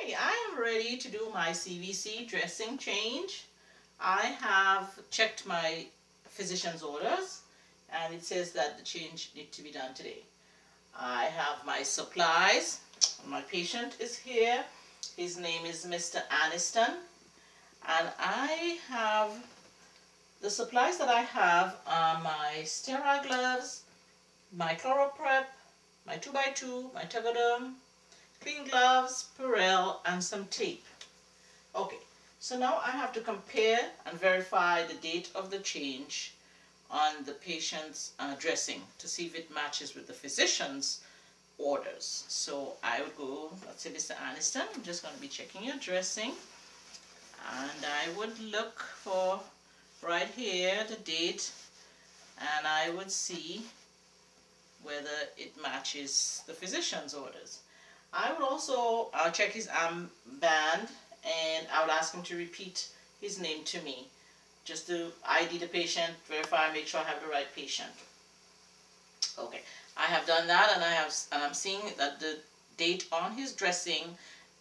Okay, I am ready to do my CVC dressing change. I have checked my physician's orders and it says that the change needs to be done today. I have my supplies. My patient is here. His name is Mr. Aniston, and I have the supplies that I have are my sterile gloves, my ChloroPrep, my 2x2, my Tegaderm, clean gloves, Purell, and some tape. Okay, so now I have to compare and verify the date of the change on the patient's dressing to see if it matches with the physician's orders. So I would go, let's say Mr. Aniston, I'm just going to be checking your dressing, and I would look for right here the date, and I would see whether it matches the physician's orders. I would also check his armband, and I would ask him to repeat his name to me just to ID the patient, verify, make sure I have the right patient. Okay, I have done that, and I'm seeing that the date on his dressing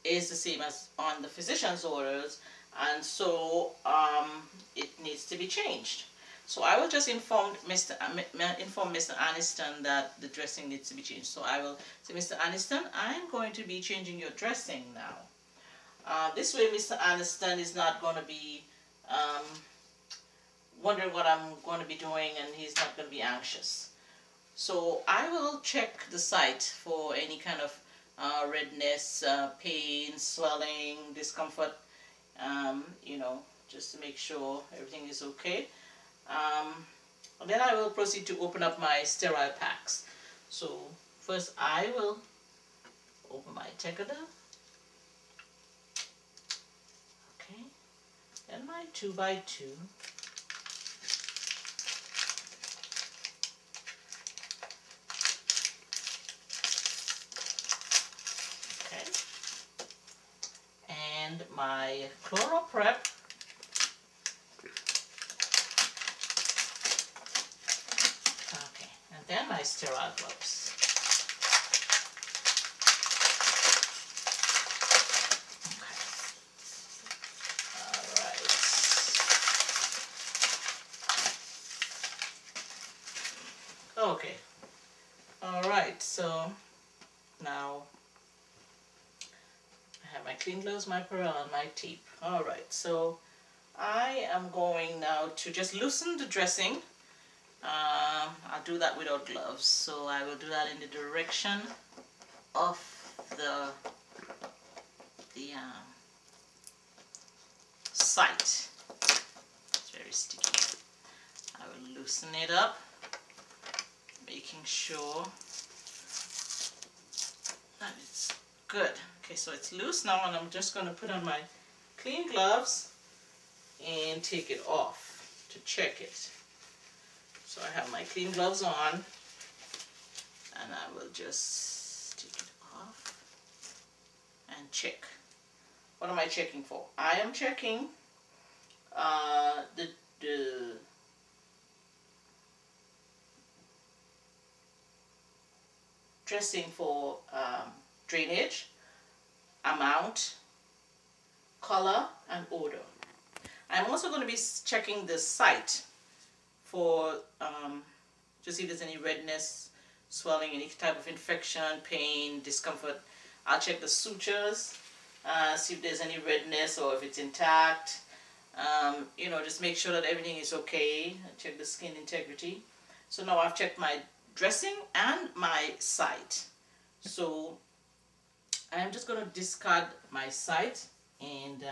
is the same as on the physician's orders, and so it needs to be changed. So I will just inform Mr. Aniston that the dressing needs to be changed. So I will say, Mr. Aniston, I'm going to be changing your dressing now. This way Mr. Aniston is not going to be wondering what I'm going to be doing, and he's not going to be anxious. So I will check the site for any kind of redness, pain, swelling, discomfort, you know, just to make sure everything is okay. And then I will proceed to open up my sterile packs. So first I will open my Tegaderm, okay, and my 2x2. Okay, and my ChloroPrep. Then my sterile gloves. Okay. All right. Okay. All right. So now I have my clean gloves, my Purell, and my tape. All right. So I am going now to just loosen the dressing. I'll do that without gloves, so I will do that in the direction of the site. It's very sticky. I will loosen it up, making sure that it's good. Okay, so it's loose now, and I'm just going to put on my clean gloves and take it off to check it. So I have my clean gloves on, and I will just take it off and check. What am I checking for? I am checking the dressing for drainage, amount, color, and odor. I'm also going to be checking the site for to see if there's any redness, swelling, any type of infection, pain, discomfort. I'll check the sutures, see if there's any redness or if it's intact. You know, just make sure that everything is okay. Check the skin integrity. So now I've checked my dressing and my site. So I'm just going to discard my site and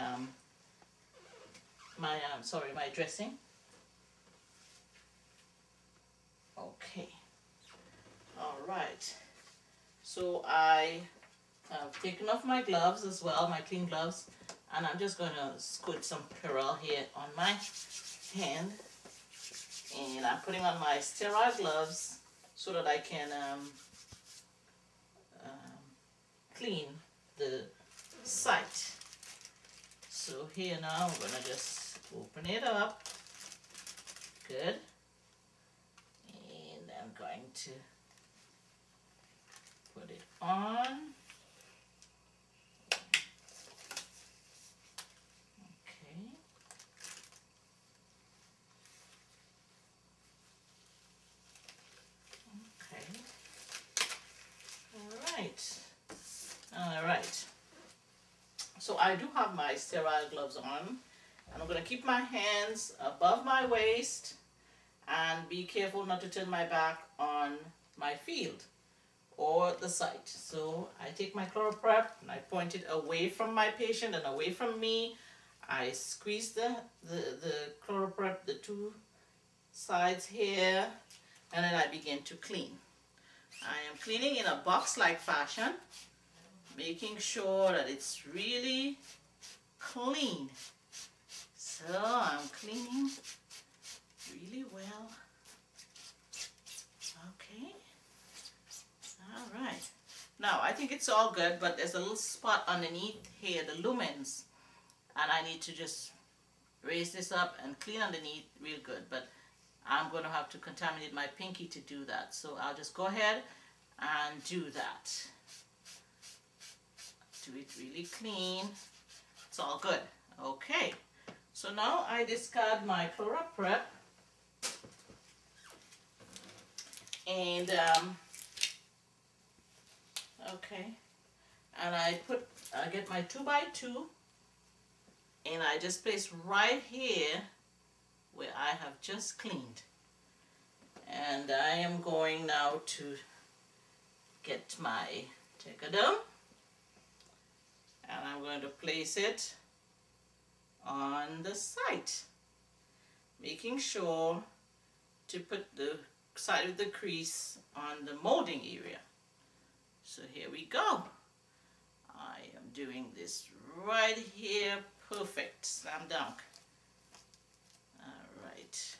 my dressing. Okay, all right, so I have taken off my gloves as well, my clean gloves, and I'm just going to squirt some Purell here on my hand, and I'm putting on my sterile gloves so that I can clean the site. So here now I'm going to just open it up, good. I'm going to put it on. All right. So I do have my sterile gloves on, and I'm going to keep my hands above my waist and be careful not to turn my back on my field or the site. So I take my ChloroPrep and I point it away from my patient and away from me. I squeeze the ChloroPrep, the two sides here, and then I begin to clean. I am cleaning in a box-like fashion, making sure that it's really clean. So I'm cleaning really well. Okay. All right. Now I think it's all good, but there's a little spot underneath here, the lumens, and I need to just raise this up and clean underneath real good. But I'm going to have to contaminate my pinky to do that. So I'll just go ahead and do that. Do it really clean. It's all good. Okay. So now I discard my ChloroPrep. And, okay. And I get my 2x2. And I just place right here where I have just cleaned. And I am going now to get my Tegaderm, and I'm going to place it on the site, making sure to put the side of the crease on the molding area. So here we go. I am doing this right here. Perfect. Slam dunk. Alright.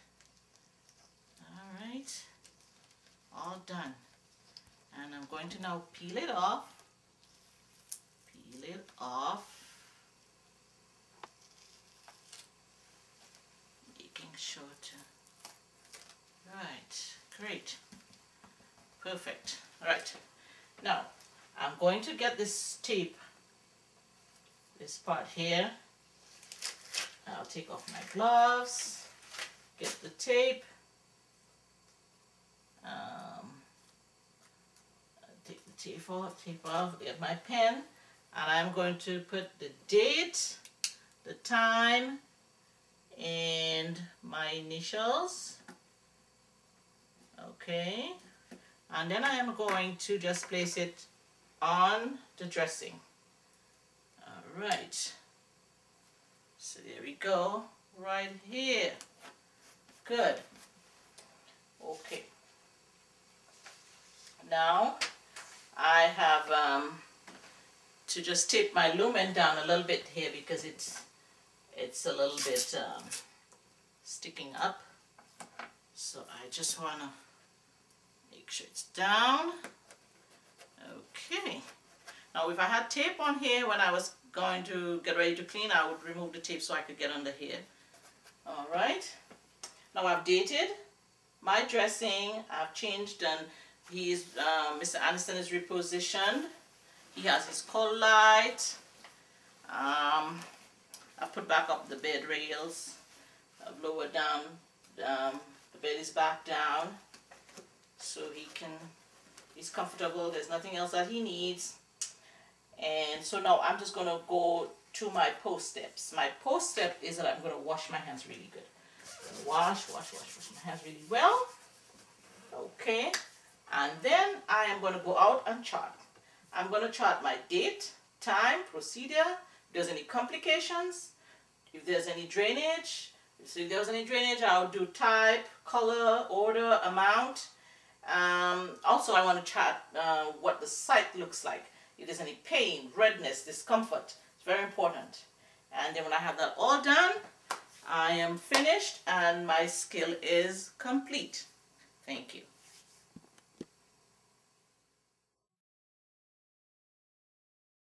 Alright. All done. And I'm going to now peel it off. Peel it off. Making sure to... Right. Great. Perfect. Alright. Now, I'm going to get this tape. This part here. I'll take off my gloves, get the tape, take the tape off, get my pen, and I'm going to put the date, the time, and my initials. Okay, and then I am going to just place it on the dressing. All right. So there we go, right here. Good. Okay. Now I have to just tape my lumen down a little bit here because it's a little bit sticking up. So I just want to make sure it's down. Okay. Now if I had tape on here when I was going to get ready to clean, I would remove the tape so I could get under here. Alright. Now I've dated my dressing. I've changed, and Mr. Anderson is repositioned. He has his cold light. I put back up the bed rails. I've lowered down, the bed is back down so he's comfortable. There's nothing else that he needs. And so now I'm just going to go to my post steps. My post step is that I'm going to wash my hands really good. Wash my hands really well. Okay. And then I am going to go out and chart. I'm going to chart my date, time, procedure, if there's any complications, if there's any drainage. So if there's any drainage, I'll do type, color, order, amount. Also, I want to chart what the site looks like. If there's any pain, redness, discomfort, it's very important. And then when I have that all done, I am finished and my skill is complete. Thank you.